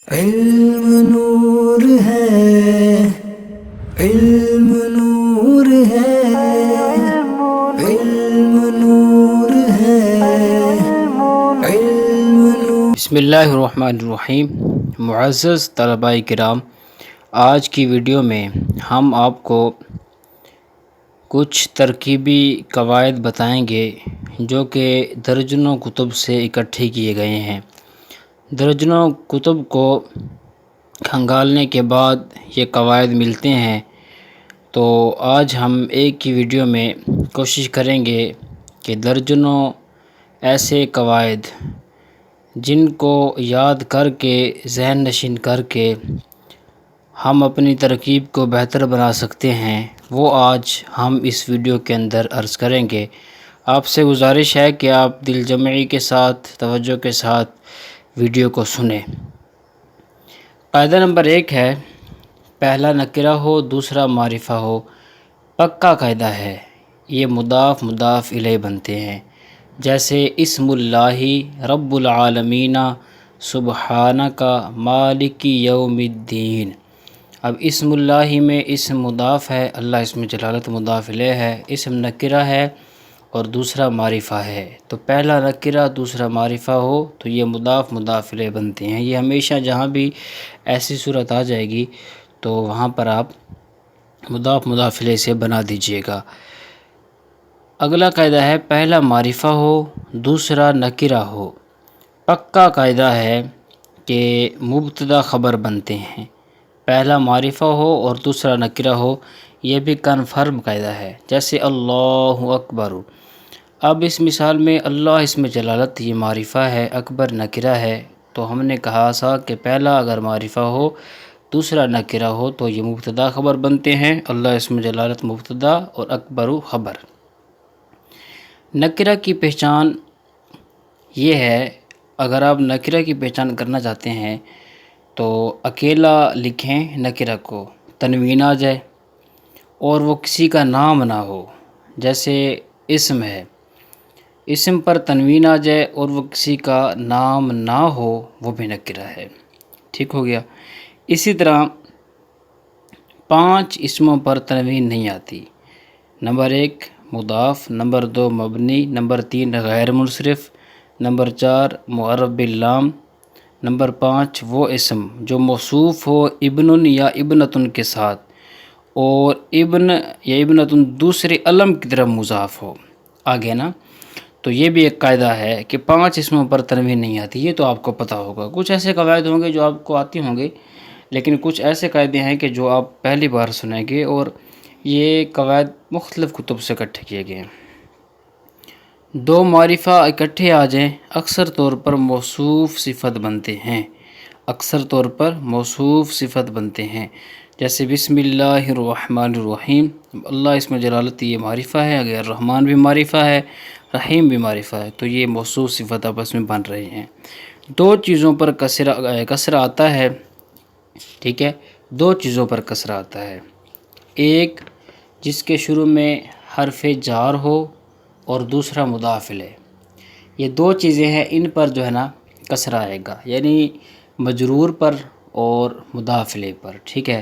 علم نور ہے، علم نور ہے، علم نور ہے، علم نور۔ بسم اللہ الرحمن الرحیم۔ معزز طلباء کرام، آج کی ویڈیو میں ہم آپ کو کچھ ترکیبی قواعد بتائیں گے جو کہ درجنوں کتب سے اکٹھے کیے گئے ہیں۔ درجنوں کتب کو کھنگالنے کے بعد یہ قواعد ملتے ہیں، تو آج ہم ایک ہی ویڈیو میں کوشش کریں گے کہ درجنوں ایسے قواعد جن کو یاد کر کے، ذہن نشین کر کے ہم اپنی ترکیب کو بہتر بنا سکتے ہیں، وہ آج ہم اس ویڈیو کے اندر عرض کریں گے۔ آپ سے گزارش ہے کہ آپ دل جمعی کے ساتھ، توجہ کے ساتھ ویڈیو کو سنیں۔ قاعدہ نمبر 1 ہے، پہلا نکرہ ہو دوسرا معرفہ ہو۔ پکا قاعدہ ہے، یہ مضاف مضاف الیہ بنتے ہیں، جیسے اسم اللہ رب العالمین سبحانک مالک یوم الدین۔ اب اسم اللہ میں اسم مضاف ہے، اللہ اسم جلالت مضاف الیہ ہے، اسم نکرہ ہے اور دوسرا معرفہ ہے، تو پہلا نکرہ دوسرا معرفہ ہو تو یہ مضاف مضاف الیہ بنتے ہیں۔ یہ ہمیشہ جہاں بھی ایسی صورت آ جائے گی تو وہاں پر آپ مضاف مضاف الیہ سے بنا دیجئے گا۔ اگلا قاعدہ ہے، پہلا معرفہ ہو دوسرا نکرہ ہو۔ پکا قاعدہ ہے کہ مبتدا خبر بنتے ہیں، پہلا معرفہ ہو اور دوسرا نکرہ ہو، یہ بھی کنفرم قاعدہ ہے، جیسے اللہ اکبر۔ اب اس مثال میں اللہ اسم جلالت یہ معرفہ ہے، اکبر نکرہ ہے، تو ہم نے کہا سا کہ پہلا اگر معرفہ ہو دوسرا نکرہ ہو تو یہ مبتدا خبر بنتے ہیں، اللہ اسم جلالت مبتدا اور اکبر خبر۔ نکرہ کی پہچان یہ ہے، اگر آپ نکرہ کی پہچان کرنا چاہتے ہیں تو اکیلا لکھیں نکرہ کو، تنوین آ جائے اور وہ کسی کا نام نہ ہو، جیسے اسم ہے، اسم پر تنوین آ جائے اور وہ کسی کا نام نہ ہو، وہ بھی نکرہ ہے۔ ٹھیک ہو گیا۔ اسی طرح 5 اسموں پر تنوین نہیں آتی۔ نمبر 1 مضاف، نمبر 2 مبنی، نمبر 3 غیر منصرف، نمبر 4 معرف باللام، نمبر 5 وہ اسم جو موصوف ہو ابن یا ابنتن کے ساتھ اور ابن یا ابنتن دوسرے علم کی طرف مضاف ہو۔ آگے نا، تو یہ بھی ایک قاعدہ ہے کہ 5 اسموں پر تنوین نہیں آتی، یہ تو آپ کو پتہ ہوگا۔ کچھ ایسے قواعد ہوں گے جو آپ کو آتی ہوں گے، لیکن کچھ ایسے قاعدے ہیں کہ جو آپ پہلی بار سنیں گے، اور یہ قواعد مختلف کتب سے اکٹھے کیے گئے ہیں۔ 2 معرفہ اکٹھے آ جائیں، اکثر طور پر موصوف صفت بنتے ہیں، اکثر طور پر موصوف صفت بنتے ہیں، جیسے بسم اللہ الرحمن الرحیم۔ اللہ اسم جلالت یہ معرفہ ہے، اگر الرحمن بھی معرفہ ہے، رحیم بھی معرفہ ہے، تو یہ موصوف صفت آپس میں بن رہے ہیں۔ 2 چیزوں پر کسرہ آتا ہے، ٹھیک ہے، 2 چیزوں پر کسرہ آتا ہے، ایک جس کے شروع میں حرف جار ہو اور دوسرا مضاف الیہ۔ یہ 2 چیزیں ہیں، ان پر جو ہے نا کسرہ آئے گا، یعنی مجرور پر اور مضاف الیہ پر، ٹھیک ہے،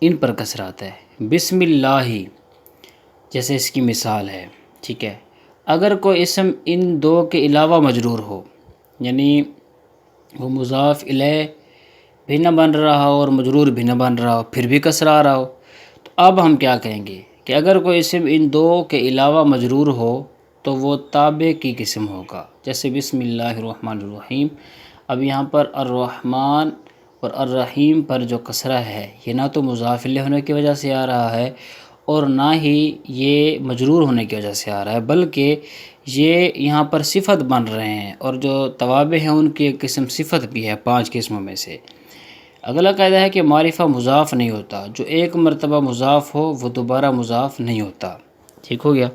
ان پر کسرہ آتا ہے۔ بسم اللہ جیسے اس کی مثال ہے، ٹھیک ہے، اگر کوئی اسم ان 2 کے علاوہ مجرور ہو، یعنی وہ مضاف الیہ بھی نہ بن رہا ہو اور مجرور بھی نہ بن رہا ہو، پھر بھی کسرہ آ رہا ہو، تو اب ہم کیا کہیں گے کہ اگر کوئی اسم ان 2 کے علاوہ مجرور ہو تو وہ تابع کی قسم ہوگا، جیسے بسم اللہ الرحمن الرحیم۔ اب یہاں پر الرحمن اور الرحیم پر جو کسرہ ہے، یہ نہ تو مضاف الیہ ہونے کی وجہ سے آ رہا ہے اور نہ ہی یہ مجرور ہونے کی وجہ سے آ رہا ہے، بلکہ یہ یہاں پر صفت بن رہے ہیں، اور جو توابع ہیں ان کی ایک قسم صفت بھی ہے 5 قسموں میں سے۔ اگلا قاعدہ ہے کہ معرفہ مضاف نہیں ہوتا، جو ایک مرتبہ مضاف ہو وہ دوبارہ مضاف نہیں ہوتا۔ ٹھیک ہو گیا۔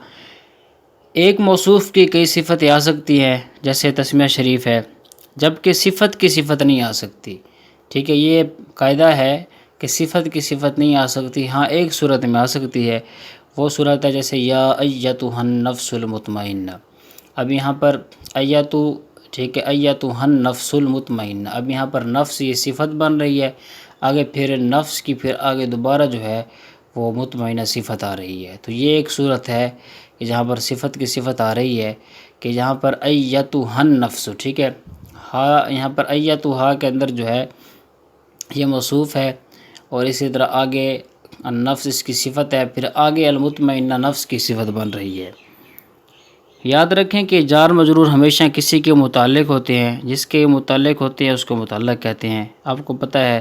ایک موصوف کی کئی صفتیں آ سکتی ہیں، جیسے تسمیہ شریف ہے، جبکہ صفت کی صفت نہیں آ سکتی۔ ٹھیک ہے، یہ قاعدہ ہے کہ صفت کی صفت نہیں آ سکتی، ہاں ایک صورت میں آ سکتی ہے، وہ صورت ہے جیسے یا ایتھا النفس المطمئنہ۔ اب یہاں پر ایتھا ٹھیک ہے، ایتھن نفس المطمئنہ، اب یہاں پر نفس یہ صفت بن رہی ہے، آگے پھر نفس کی پھر آگے دوبارہ جو ہے وہ مطمئنہ صفت آ رہی ہے۔ تو یہ ایک صورت ہے کہ جہاں پر صفت کی صفت آ رہی ہے کہ جہاں پر ایتھن نفس، ٹھیک ہے، ہا یہاں پر ایتھا کے اندر جو ہے یہ موصوف ہے، اور اسی طرح آگے النفس اس کی صفت ہے، پھر آگے المطمئنہ نفس کی صفت بن رہی ہے۔ یاد رکھیں کہ جار مجرور ہمیشہ کسی کے متعلق ہوتے ہیں، جس کے متعلق ہوتے ہیں اس کو متعلق کہتے ہیں، آپ کو پتہ ہے،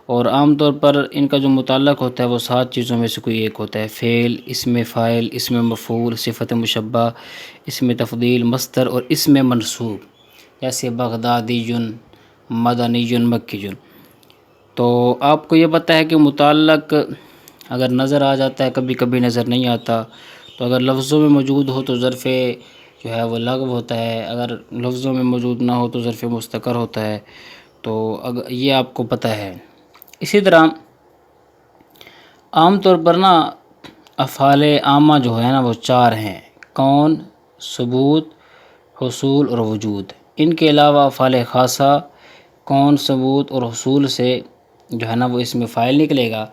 اور عام طور پر ان کا جو متعلق ہوتا ہے وہ 7 چیزوں میں سے کوئی ایک ہوتا ہے: فعل، اسم فاعل، اسم مفعول، صفت مشبہ، اسم تفضیل، مصدر اور اسم منصوب، جیسے بغدادی، مدنی، مکی۔ تو آپ کو یہ پتہ ہے کہ متعلق اگر نظر آ جاتا ہے، کبھی کبھی نظر نہیں آتا، تو اگر لفظوں میں موجود ہو تو ظرف جو ہے وہ لغو ہوتا ہے، اگر لفظوں میں موجود نہ ہو تو ظرف مستقر ہوتا ہے، تو یہ آپ کو پتہ ہے۔ اسی طرح عام طور پر نا افعال عامہ جو ہے نا وہ 4 ہیں: کون، ثبوت، حصول اور وجود۔ ان کے علاوہ افعال خاصہ کون، ثبوت اور حصول سے جو ہے نا وہ اسم فاعل نکلے گا،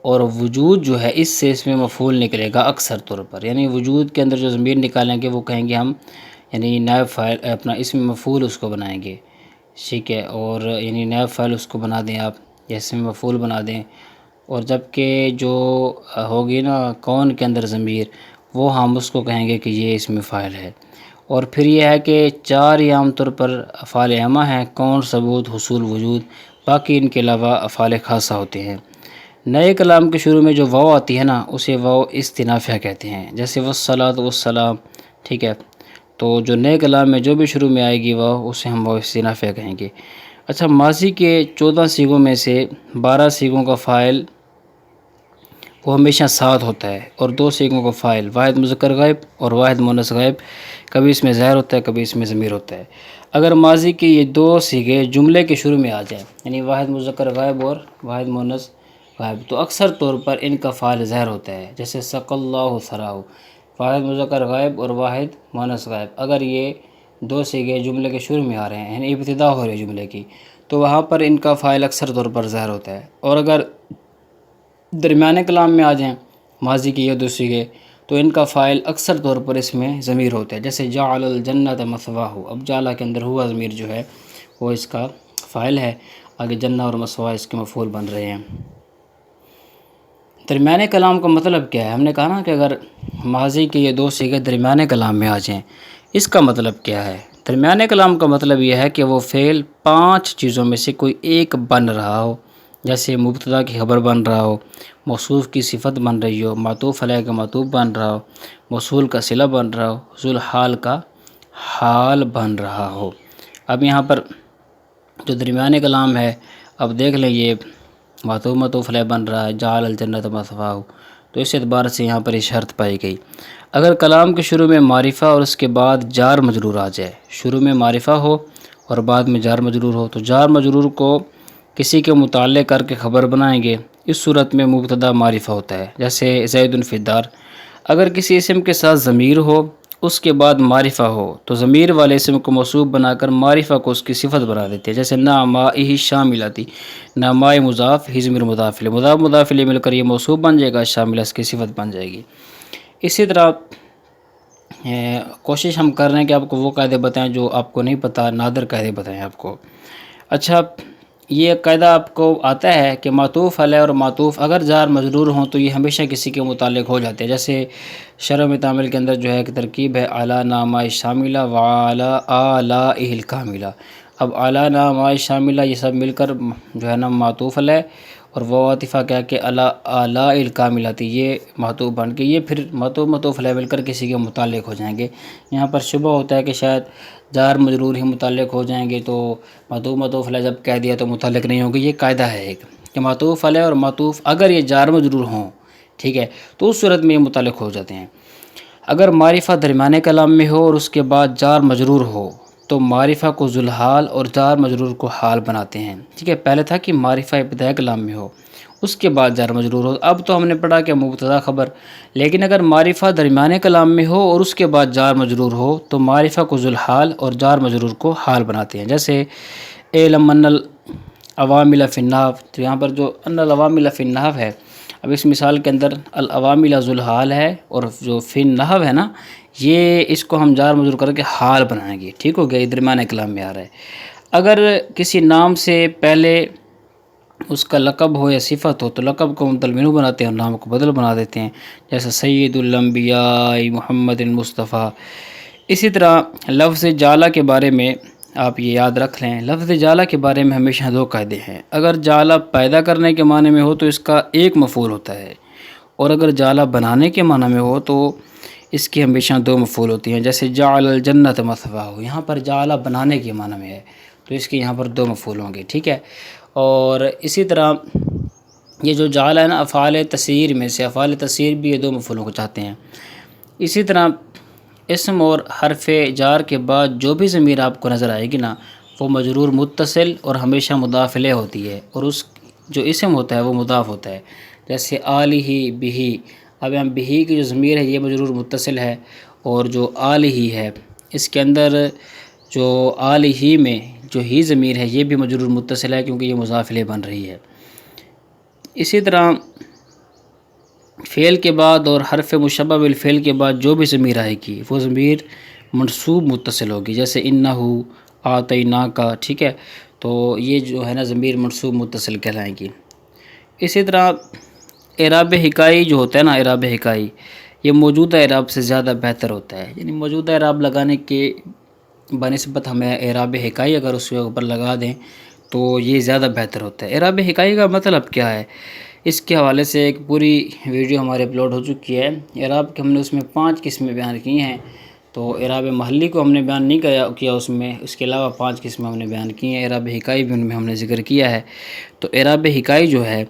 اور وجود جو ہے اس سے اسم مفعول نکلے گا اکثر طور پر، یعنی وجود کے اندر جو ضمیر نکالیں گے وہ کہیں گے ہم، یعنی نائب فاعل اپنا اسم مفعول اس کو بنائیں گے، ٹھیک ہے، اور یعنی نائب فاعل اس کو بنا دیں آپ، یا اسم مفعول بنا دیں، اور جبکہ جو ہوگی نا کون کے اندر ضمیر، وہ ہم اس کو کہیں گے کہ یہ اسم فاعل ہے۔ اور پھر یہ ہے کہ 4 ہی عام طور پر افعال عامہ ہیں: کون، ثبوت، حصول، وجود، باقی ان کے علاوہ افعال خاصہ ہوتے ہیں۔ نئے کلام کے شروع میں جو واو آتی ہے نا اسے واو استنافیہ کہتے ہیں، جیسے والصلاۃ والسلام، ٹھیک ہے، تو جو نئے کلام میں جو بھی شروع میں آئے گی واو اسے ہم واو استنافیہ کہیں گے۔ اچھا، ماضی کے 14 صیغوں میں سے 12 صیغوں کا فاعل وہ ہمیشہ ساتھ ہوتا ہے، اور 2 صیغوں کا فاعل واحد مذکر غائب اور واحد مؤنث غائب، کبھی اس میں ظاہر ہوتا ہے کبھی اس میں ضمیر ہوتا ہے۔ اگر ماضی کے یہ 2 صیغے جملے کے شروع میں آ جائیں، یعنی واحد مذکر غائب اور واحد مؤنث غائب، تو اکثر طور پر ان کا فاعل ظاہر ہوتا ہے، جیسے سقى اللہ ثراه، واحد مذکر غائب اور واحد مؤنث غائب۔ اگر یہ 2 صیغے جملے کے شروع میں آ رہے ہیں، یعنی ابتدا ہو رہی ہے جملے کی، تو وہاں پر ان کا فاعل اکثر طور پر ظاہر ہوتا ہے۔ اور اگر درمیانے کلام میں آ جائیں ماضی کی یہ 2 صیغے، تو ان کا فاعل اکثر طور پر اس میں ضمیر ہوتا ہے، جیسے جعل الجنۃ مثواہ، اب جعلہ کے اندر ہوا ضمیر جو ہے وہ اس کا فاعل ہے، آگے جنہ اور مثواہ اس کے مفعول بن رہے ہیں۔ درمیانے کلام کا مطلب کیا ہے؟ ہم نے کہا نا کہ اگر ماضی کے یہ 2 صیغے درمیانے کلام میں آ جائیں، اس کا مطلب کیا ہے؟ درمیانے کلام کا مطلب یہ ہے کہ وہ فعل 5 چیزوں میں سے کوئی ایک بن رہا ہو، جیسے مبتدا کی خبر بن رہا ہو، موصوف کی صفت بن رہی ہو، معطوف علیہ کا معطوف بن رہا ہو، موصول کا صلہ بن رہا ہو، حصول حال کا حال بن رہا ہو۔ اب یہاں پر جو درمیانے کلام ہے، اب دیکھ لیں یہ معطوف علیہ بن رہا ہے، جعل الجنۃ مثواہ، تو اس اعتبار سے یہاں پر یہ شرط پائی گئی۔ اگر کلام کے شروع میں معرفہ اور اس کے بعد جار مجرور آ جائے، شروع میں معرفہ ہو اور بعد میں جار مجرور ہو، تو جار مجرور کو کسی کے متعلق کر کے خبر بنائیں گے، اس صورت میں مبتدا معرفہ ہوتا ہے، جیسے زید فی الدار۔ اگر کسی اسم کے ساتھ ضمیر ہو، اس کے بعد معرفہ ہو، تو ضمیر والے اسم کو موصوف بنا کر معرفہ کو اس کی صفت بنا دیتے ہیں، جیسے نعمائہ شاملتی، نعمائے مضاف، ہی ضمیر مضاف الیہ، مضاف الیہ مل کر یہ موصوف بن جائے گا، شاملہ اس کی صفت بن جائے گی۔ اسی طرح کوشش ہم کر رہے ہیں کہ آپ کو وہ قاعدے بتائیں جو آپ کو نہیں پتہ، نادر قاعدے بتائیں آپ کو۔ اچھا، یہ قاعدہ آپ کو آتا ہے کہ معطوف علیہ اور معطوف اگر جار مجرور ہوں تو یہ ہمیشہ کسی کے متعلق ہو جاتے ہیں، جیسے شرح میں تعمیل کے اندر جو ہے ایک ترکیب ہے اعلیٰ نامہ شاملہ وعلیٰ آلائہ الکاملہ۔ اب اعلیٰ نامہ شاملہ یہ سب مل کر جو ہے نا معطوف علیہ، اور وہ عاطفہ کیا کہ آلاء الکاملہ تھی، یہ معطوف بن کے یہ پھر معطوف علیہ مل کر کسی کے متعلق ہو جائیں گے۔ یہاں پر شبہ ہوتا ہے کہ شاید جار مجرور ہی متعلق ہو جائیں گے، تو معطوف علیہ جب کہہ دیا تو متعلق نہیں ہوگی۔ یہ قاعدہ ہے ایک کہ معطوف علیہ اور معطوف اگر یہ جار مجرور ہوں، ٹھیک ہے، تو اس صورت میں یہ متعلق ہو جاتے ہیں۔ اگر معرفہ درمیانے کلام میں ہو اور اس کے بعد جار مجرور ہو تو معرفہ کو ذوالحال اور جار مجرور کو حال بناتے ہیں، ٹھیک ہے۔ پہلے تھا کہ معرفہ ابتدائی کلام میں ہو، اس کے بعد جار مجرور ہو۔ اب تو ہم نے پڑھا کہ مبتدا خبر، لیکن اگر معرفہ درمیانے کلام میں ہو اور اس کے بعد جار مجرور ہو تو معرفہ کو ذوالحال اور جار مجرور کو حال بناتے ہیں۔ جیسے اعلم ان العوامل فی النحو، تو یہاں پر جو ان العوامل فی النحو ہے، اب اس مثال کے اندر العوامل ذوالحال ہے اور جو فی النحو ہے نا، یہ اس کو ہم جار مجرور کر کے حال بنائیں گے، ٹھیک ہو گیا، یہ درمیانے کلام میں آ رہا ہے۔ اگر کسی نام سے پہلے اس کا لقب ہو یا صفت ہو تو لقب کو مبدل منہ بناتے ہیں اور نام کو بدل بنا دیتے ہیں، جیسے سید الانبیاء محمد المصطفیٰ۔ اسی طرح لفظ جعلہ کے بارے میں آپ یہ یاد رکھ لیں، لفظ جعلہ کے بارے میں ہمیشہ دو قاعدے ہیں۔ اگر جعلہ پیدا کرنے کے معنی میں ہو تو اس کا ایک مفعول ہوتا ہے، اور اگر جعلہ بنانے کے معنی میں ہو تو اس کی ہمیشہ دو مفعول ہوتی ہیں۔ جیسے جعل الجنت مثواہ، یہاں پر جعلہ بنانے کے معنی میں ہے تو اس کے یہاں پر دو مفعول ہوں گے، ٹھیک ہے۔ اور اسی طرح یہ جو جعل ہے نا، افعال تسیر میں سے، افعال تسیر بھی یہ دو مفعولوں کو چاہتے ہیں۔ اسی طرح اسم اور حرف جار کے بعد جو بھی ضمیر آپ کو نظر آئے گی نا، وہ مجرور متصل اور ہمیشہ مضاف الیہ ہوتی ہے، اور اس جو اسم ہوتا ہے وہ مضاف ہوتا ہے۔ جیسے آلہ بہی، اب یہاں بہی کی جو ضمیر ہے یہ مجرور متصل ہے، اور جو آلہ ہے اس کے اندر جو آلہ میں جو ہی ضمیر ہے یہ بھی مجرور متصل ہے کیونکہ یہ مضاف الیہ بن رہی ہے۔ اسی طرح فعل کے بعد اور حرف مشبہ بالفعل کے بعد جو بھی ضمیر آئے گی وہ ضمیر منصوب متصل ہوگی، جیسے انہ، اعطیناک، ٹھیک ہے، تو یہ جو ہے نا ضمیر منصوب متصل کہلائیں گی۔ اسی طرح اعراب حکائی جو ہوتا ہے نا، اعراب حکائی یہ موجودہ اعراب سے زیادہ بہتر ہوتا ہے، یعنی موجودہ اعراب لگانے کے بنسبت ہمیں اعراب حکائی اگر اس کے اوپر لگا دیں تو یہ زیادہ بہتر ہوتا ہے۔ اعراب حکائی کا مطلب کیا ہے، اس کے حوالے سے ایک پوری ویڈیو ہمارے اپلوڈ ہو چکی ہے۔ اعراب کے ہم نے اس میں 5 قسمیں بیان کی ہیں، تو اعراب محلی کو ہم نے بیان نہیں کیا اس میں، اس کے علاوہ 5 قسمیں ہم نے بیان کی ہیں۔ اعراب حکائی بھی ان میں ہم نے ذکر کیا ہے۔ تو اعراب حکائی جو ہے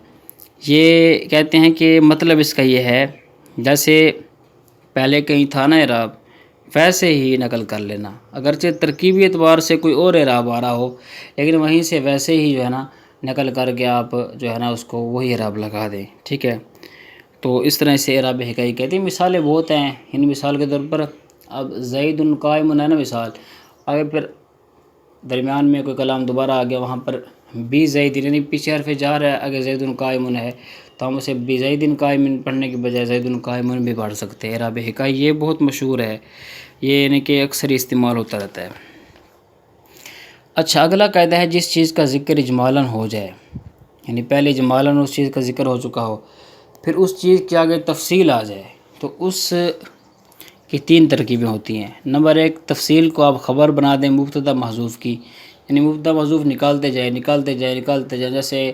یہ کہتے ہیں کہ مطلب اس کا یہ ہے جیسے پہلے کہیں تھا نا اعراب، ویسے ہی نقل کر لینا، اگرچہ ترکیبی اعتبار سے کوئی اور اعراب آ رہا ہو لیکن وہیں سے ویسے ہی جو ہے نا نقل کر کے آپ جو ہے نا اس کو وہی اعراب لگا دیں، ٹھیک ہے۔ تو اس طرح سے اعراب حکائی کہتے ہیں۔ مثالیں بہت ہیں، ان مثال کے طور پر اب زید قائم ہے نا مثال، آگے پھر درمیان میں کوئی کلام دوبارہ آ گیا، وہاں پر بی زید یعنی پیچھے حرف جار ہے، آگے زید قائم ہے تو ہم اسے بی زید قائم پڑھنے کے بجائے زید قائم بھی پڑھ سکتے ہیں۔ اعراب حکائی یہ بہت مشہور ہے، یہ یعنی کہ اکثر استعمال ہوتا رہتا ہے۔ اچھا، اگلا قاعدہ ہے جس چیز کا ذکر اجمالاً ہو جائے، یعنی پہلے اجمالاً اس چیز کا ذکر ہو چکا ہو، پھر اس چیز کے آگے تفصیل آ جائے تو اس کی 3 ترکیبیں ہوتی ہیں۔ نمبر 1، تفصیل کو آپ خبر بنا دیں مبتدا محذوف کی، یعنی مبتدا محذوف نکالتے جائے، جیسے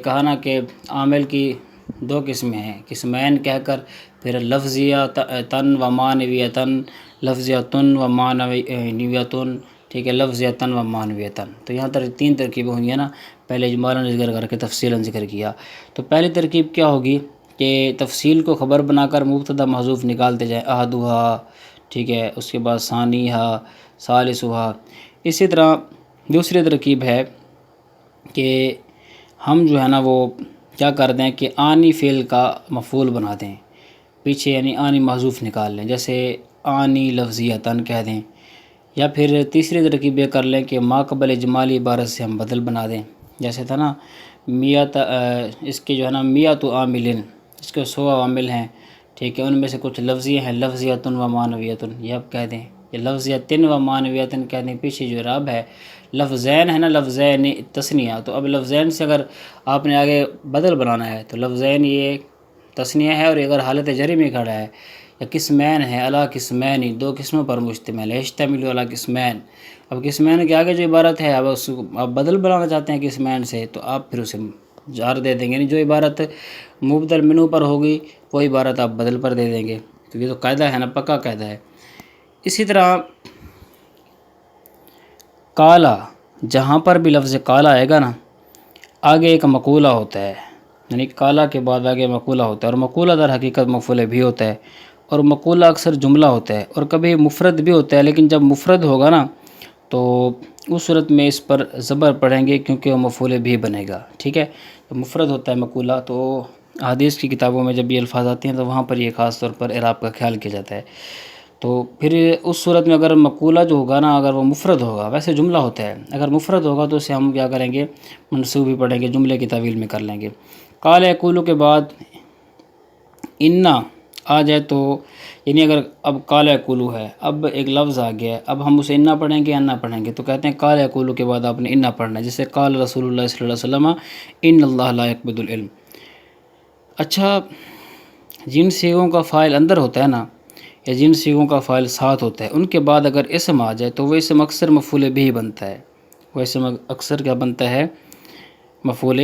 کہا نا کہ عامل کی 2 قسمیں ہیں، قسمین کہہ کر پھر لفظیہ تن و معنویتن، لفظیہ تن و معنویتن، ٹھیک ہے، لفظیہ تن و معنویتن، تو یہاں 3 ترکیبیں ہوئی ہیں نا، پہلے اجمالاً ذکر کر کے تفصیلاً ذکر کیا۔ تو پہلی ترکیب کیا ہوگی کہ تفصیل کو خبر بنا کر مبتدا محذوف نکالتے جائیں، احدھا، ٹھیک ہے، اس کے بعد ثانیھا، ثالثھا۔ اسی طرح دوسری ترکیب ہے کہ ہم جو ہے نا وہ کیا کر دیں کہ آنی فعل کا مفعول بنا دیں پیچھے، یعنی آنی محذوف نکال لیں، جیسے آنی لفظیتاً کہہ دیں، یا پھر تیسری ترکیب یہ کر لیں کہ ما قبل اجمالی عبارت سے ہم بدل بنا دیں، جیسے تھا نا میت، اس کے جو ہے نا میت عاملن، اس کے 100 عامل ہیں، ٹھیک ہے، ان میں سے کچھ لفظی ہیں، لفظیتن و معنویتن، یہ آپ کہہ دیں، یہ لفظیتن و معنویتن کہہ دیں، پیچھے جو اعراب ہے لفظین ہے نا، لفظین تثنیہ، تو اب لفظین سے اگر آپ نے آگے بدل بنانا ہے تو لفظین یہ تثنیہ ہے، اور اگر حالت جری میں کھڑا ہے، یا قسمین ہے، علی قسمین، 2 قسموں پر مشتمل ہے، یشتمل علی قسمین، اب قسمین کے آگے جو عبارت ہے اب اس کو آپ بدل بنانا چاہتے ہیں قسمین سے تو آپ پھر اسے جار دے دیں گے، یعنی جو عبارت مبدل منہ پر ہوگی وہ عبارت آپ بدل پر دے دیں گے، تو یہ تو قاعدہ ہے نا، پکا قاعدہ ہے۔ اسی طرح کالا، جہاں پر بھی لفظ کالا آئے گا نا آگے ایک مقولہ ہوتا ہے، یعنی کالا کے بعد آگے مقولہ ہوتا ہے، اور مقولہ در حقیقت مفعول بھی ہوتا ہے، اور مقولہ اکثر جملہ ہوتا ہے اور کبھی مفرد بھی ہوتا ہے، لیکن جب مفرد ہوگا نا تو اس صورت میں اس پر زبر پڑھیں گے کیونکہ وہ مفعول بھی بنے گا، ٹھیک ہے۔ تو مفرد ہوتا ہے مقولہ، تو حدیث کی کتابوں میں جب یہ الفاظ آتے ہیں تو وہاں پر یہ خاص طور پر اعراب کا خیال کیا جاتا ہے۔ تو پھر اس صورت میں اگر مقولہ جو ہوگا نا، اگر وہ مفرد ہوگا، ویسے جملہ ہوتا ہے، اگر مفرد ہوگا تو اسے ہم کیا کریں گے، منصوب ہی پڑھیں گے، جملے کی تعویل میں کر لیں گے۔ قال یقول کے بعد انا آ جائے تو یعنی اگر اب قال یقول ہے، اب ایک لفظ آ گیا ہے، اب ہم اسے انا پڑھیں گے یا انا پڑھیں گے، تو کہتے ہیں قال یقول کے بعد آپ نے انا پڑھنا ہے، جیسے قال رسول اللہ صلی اللہ علیہ وسلم ان اللہ لا یقبض العلم۔ اچھا، جن صیغوں کا فاعل اندر ہوتا ہے نا، یا جن صیغوں کا فاعل ساتھ ہوتا ہے، ان کے بعد اگر اسم آ جائے تو وہ اسم اکثر مفعول بھی بنتا ہے، وہ اسم اکثر کیا بنتا ہے، مفعول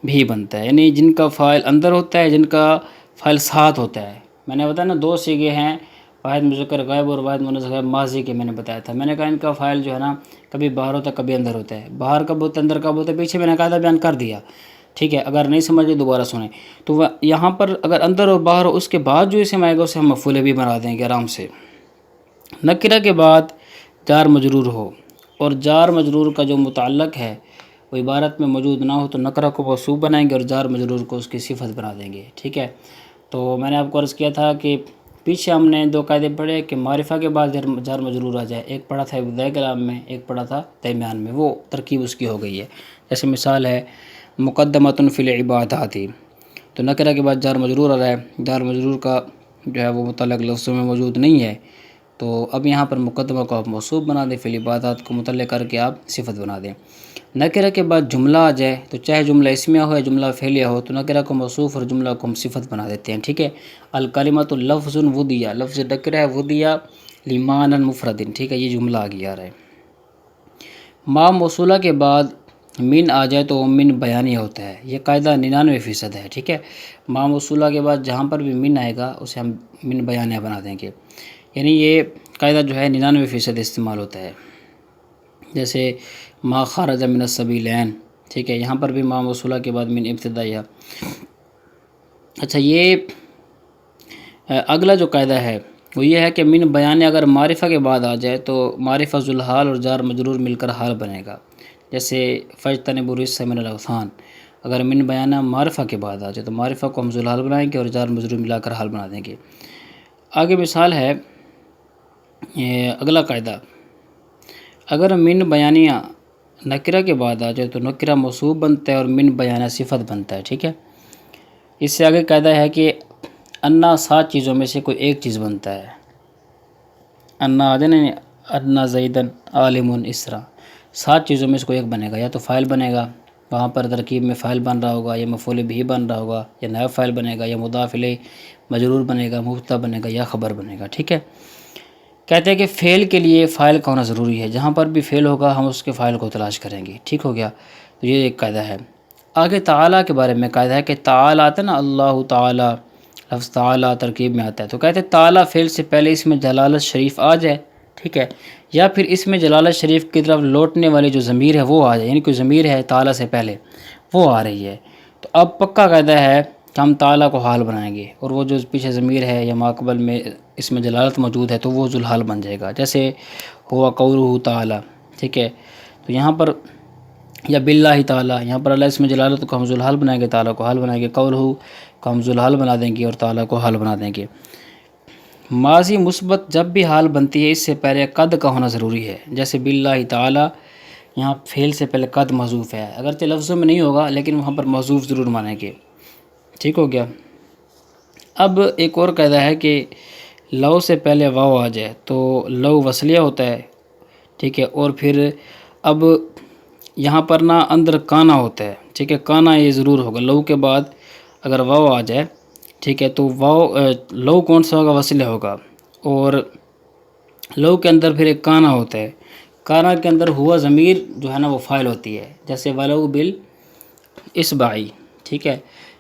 بھی بنتا ہے، یعنی جن کا فاعل اندر ہوتا ہے، جن کا فاعل ساتھ ہوتا ہے۔ میں نے بتایا نا دو صیغے ہیں، واحد مذکر غائب اور واحد مؤنث غائب ماضی کے، میں نے بتایا تھا، میں نے کہا ان کا فاعل جو ہے نا کبھی باہر ہوتا ہے کبھی اندر ہوتا ہے، باہر کب ہوتا ہے اندر کب ہوتا ہے، پیچھے میں نے قاعدہ بیان کر دیا، ٹھیک ہے، اگر نہیں سمجھے دوبارہ سنیں۔ تو یہاں پر اگر اندر اور باہر ہو، اس کے بعد جو اسم آئے گا اسے ہم مفعول بھی بنا دیں گے آرام سے۔ نکرہ کے بعد جار مجرور ہو، اور جار مجرور کا جو متعلق ہے وہ عبارت میں موجود نہ ہو تو نکرہ کو موصوف بنائیں گے اور جار مجرور کو اس کی صفت بنا دیں گے، ٹھیک ہے۔ تو میں نے آپ کو عرض کیا تھا کہ پیچھے ہم نے دو قاعدے پڑھے کہ معرفہ کے بعد جار مجرور آ جائے، ایک پڑھا تھا ابتدائی کلام میں، ایک پڑھا تھا درمیان میں، وہ ترکیب اس کی ہو گئی ہے۔ جیسے مثال ہے مقدمۃ فی العبادات، تو نکرہ کے بعد جار مجرور آ رہا ہے، جار مجرور کا جو ہے وہ متعلق لفظوں میں موجود نہیں ہے، تو اب یہاں پر مقدمہ کو آپ موصوف بنا دیں، فی العبادات کو متعلق کر کے آپ صفت بنا دیں۔ نکرہ کے بعد جملہ آ جائے تو چاہے جملہ اسمیہ ہو یا جملہ فعلیہ ہو، تو نکرہ کو موصوف اور جملہ کو ہم صفت بنا دیتے ہیں، ٹھیک ہے۔ الکلمۃ لفظ وضیہ، لفظ نکرہ ہے وضیہ لمعنی مفرد، ٹھیک ہے، یہ جملہ آ گیا رہا ہے۔ ما موصولہ کے بعد من آ جائے تو وہ من بیانیہ ہوتا ہے، یہ قاعدہ 99% ہے، ٹھیک ہے۔ ما موصولہ کے بعد جہاں پر بھی من آئے گا اسے ہم من بیانیہ بنا دیں گے، یعنی یہ قاعدہ جو ہے 99% استعمال ہوتا ہے۔ جیسے ما خرج من السبیلین، ٹھیک ہے، یہاں پر بھی ما موصولہ کے بعد من ابتدائیہ۔ اچھا، یہ اگلا جو قاعدہ ہے وہ یہ ہے کہ من بیانیہ اگر معرفہ کے بعد آ جائے تو معرفہ ذوالحال اور جار مجرور مل کر حال بنے گا، جیسے فاجتنبوا الرجس من الاوثان، اگر من بیانیہ معرفہ کے بعد آ جائے تو معرفہ کو ہم ذوالحال بنائیں گے اور جار مجرور ملا کر حال بنا دیں گے۔ آگے مثال ہے اگلا قاعدہ، اگر من بیانیہ نکرہ کے بعد آ جائے تو نکرہ موصوف بنتا ہے اور من بیانیہ صفت بنتا ہے، ٹھیک ہے۔ اس سے آگے قاعدہ ہے کہ انا 7 چیزوں میں سے کوئی ایک چیز بنتا ہے، انا آ جائے انا زیدن عالم، اس طرح 7 چیزوں میں سے کوئی ایک بنے گا، یا تو فاعل بنے گا، وہاں پر ترکیب میں فاعل بن رہا ہوگا، یا مفعول بھی بن رہا ہوگا، یا نائب فاعل بنے گا، یا مضاف الیہ مجرور بنے گا، مبتدا بنے گا، یا خبر بنے گا، ٹھیک ہے۔ کہتے ہیں کہ فعل کے لیے فاعل کا ہونا ضروری ہے، جہاں پر بھی فعل ہوگا ہم اس کے فاعل کو تلاش کریں گے، ٹھیک ہو گیا۔ تو یہ ایک قاعدہ ہے۔ آگے تعالیٰ کے بارے میں قاعدہ ہے کہ تعالیٰ آتا ہے نا، اللہ تعالیٰ، لفظ تعالیٰ ترکیب میں آتا ہے، تو کہتے ہیں تعالیٰ فعل سے پہلے اس میں جلالت شریف آ جائے، ٹھیک ہے، یا پھر اس میں جلالت شریف کی طرف لوٹنے والی جو ضمیر ہے وہ آ جائے، یعنی کوئی ضمیر ہے تعالیٰ سے پہلے وہ آ رہی ہے، تو اب پکا قاعدہ ہے کہ ہم تعالیٰ کو حال بنائیں گے، اور وہ جو پیچھے ضمیر ہے یا ماقبل میں اس میں جلالت موجود ہے تو وہ ذوالحال بن جائے گا، جیسے ہوا قولہ تعالیٰ، ٹھیک ہے۔ تو یہاں پر یا باللہ تعالیٰ، یہاں پر اللہ اس میں جلالت کو ہم ذوالحال بنائیں گے، تعالیٰ کو حال بنائیں گے، قولہ کو ہم ذوالحال بنا دیں گے اور تعالیٰ کو حال بنا دیں گے۔ ماضی مثبت جب بھی حال بنتی ہے اس سے پہلے قد کا ہونا ضروری ہے، جیسے باللہ تعالیٰ، یہاں فعل سے پہلے قد محذوف ہے، اگرچہ لفظوں میں نہیں ہوگا لیکن وہاں پر محذوف ضرور مانیں گے، ٹھیک ہو گیا۔ اب ایک اور قاعدہ ہے کہ لو سے پہلے واو آ جائے تو لو وصلیہ ہوتا ہے، ٹھیک ہے، اور پھر اب یہاں پر نا اندر کانا ہوتا ہے، ٹھیک ہے، کانا یہ ضرور ہوگا، لو کے بعد اگر واو آ جائے، ٹھیک ہے، تو واو لو کون سا ہوگا، وصلیہ ہوگا، اور لو کے اندر پھر ایک کانا ہوتا ہے، کانا کے اندر ہوا ضمیر جو ہے نا وہ فاعل ہوتی ہے، جیسے ولو بالاصبعی، ٹھیک ہے،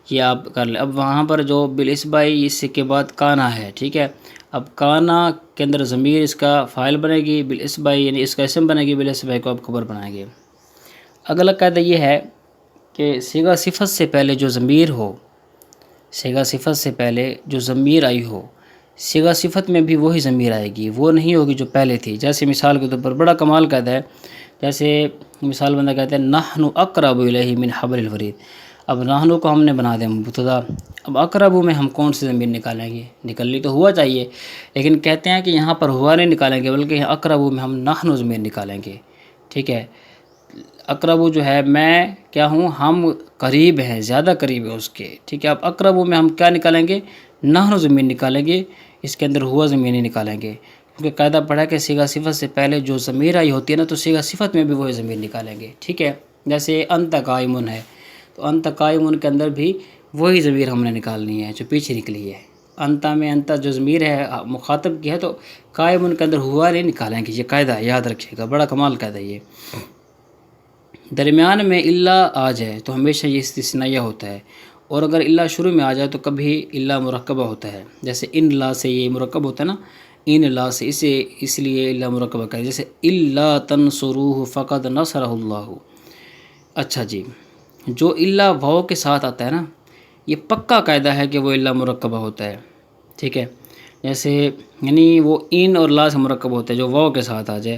یہ آپ کر لیں۔ اب وہاں پر جو بالاصبعی اس کے بعد کانا ہے، ٹھیک ہے، اب کانا کے اندر ضمیر اس کا فاعل بنے گی، بالاصبعی یعنی اس کا اسم بنے گی، بالاصبعی کو آپ خبر بنائیں گے۔ اگلا قاعدہ یہ ہے کہ صیغہ صفت سے پہلے جو ضمیر ہو، صیغہ صفت سے پہلے جو ضمیر آئی ہو، صیغہ صفت میں بھی وہی ضمیر آئے گی، وہ نہیں ہوگی جو پہلے تھی۔ جیسے مثال کے طور پر بڑا کمال قاعدہ ہے، جیسے مثال بندہ کہتا ہے نحن اقرب الیہ من حبل الورید، اب نحن کو ہم نے بنا دیا مبتدا، اب اقرب میں ہم کون سی ضمیر نکالیں گے؟ نکلنی تو ہوا چاہیے، لیکن کہتے ہیں کہ یہاں پر ہوا نہیں نکالیں گے، بلکہ یہاں اقرب میں ہم نحن ضمیر نکالیں گے، ٹھیک ہے۔ اقرب جو ہے میں کیا ہوں، ہم قریب ہیں، زیادہ قریب ہیں اس کے، ٹھیک ہے۔ اب اقرب میں ہم کیا نکالیں گے؟ نحن ضمیر نکالیں گے، اس کے اندر ہوا ضمیر نہیں نکالیں گے، کیونکہ قاعدہ پڑھا کہ صیغہ صفت سے پہلے جو ضمیر آئی ہوتی ہے نا، تو صیغہ صفت میں بھی وہی ضمیر نکالیں گے، ٹھیک ہے۔ جیسے انت قائمن ہے، تو انت قائمن کے اندر بھی وہی ضمیر ہم نے نکالنی ہے جو پیچھے نکلی ہے۔ انتا میں انتا جو ضمیر ہے مخاطب کی ہے، تو قائمن کے اندر ہوا نہیں نکالیں گے، یہ قاعدہ یاد رکھیے گا، بڑا کمال قاعدہ یہ۔ درمیان میں الا آ جائے تو ہمیشہ یہ استثنائیہ ہوتا ہے، اور اگر الا شروع میں آ جائے تو کبھی الا مرکبہ ہوتا ہے، جیسے ان لا سے یہ مرکب ہوتا ہے نا، ان لا سے اس لیے الا مرکبہ کا ہے، جیسے الا تنصروہ فقد نصرہ اللہ۔ اچھا جی، جو الا واو کے ساتھ آتا ہے نا، یہ پکا قاعدہ ہے کہ وہ الا مرکبہ ہوتا ہے، ٹھیک ہے۔ جیسے یعنی وہ ان اور لا سے مرکب ہوتا ہے جو واو کے ساتھ آ جائے،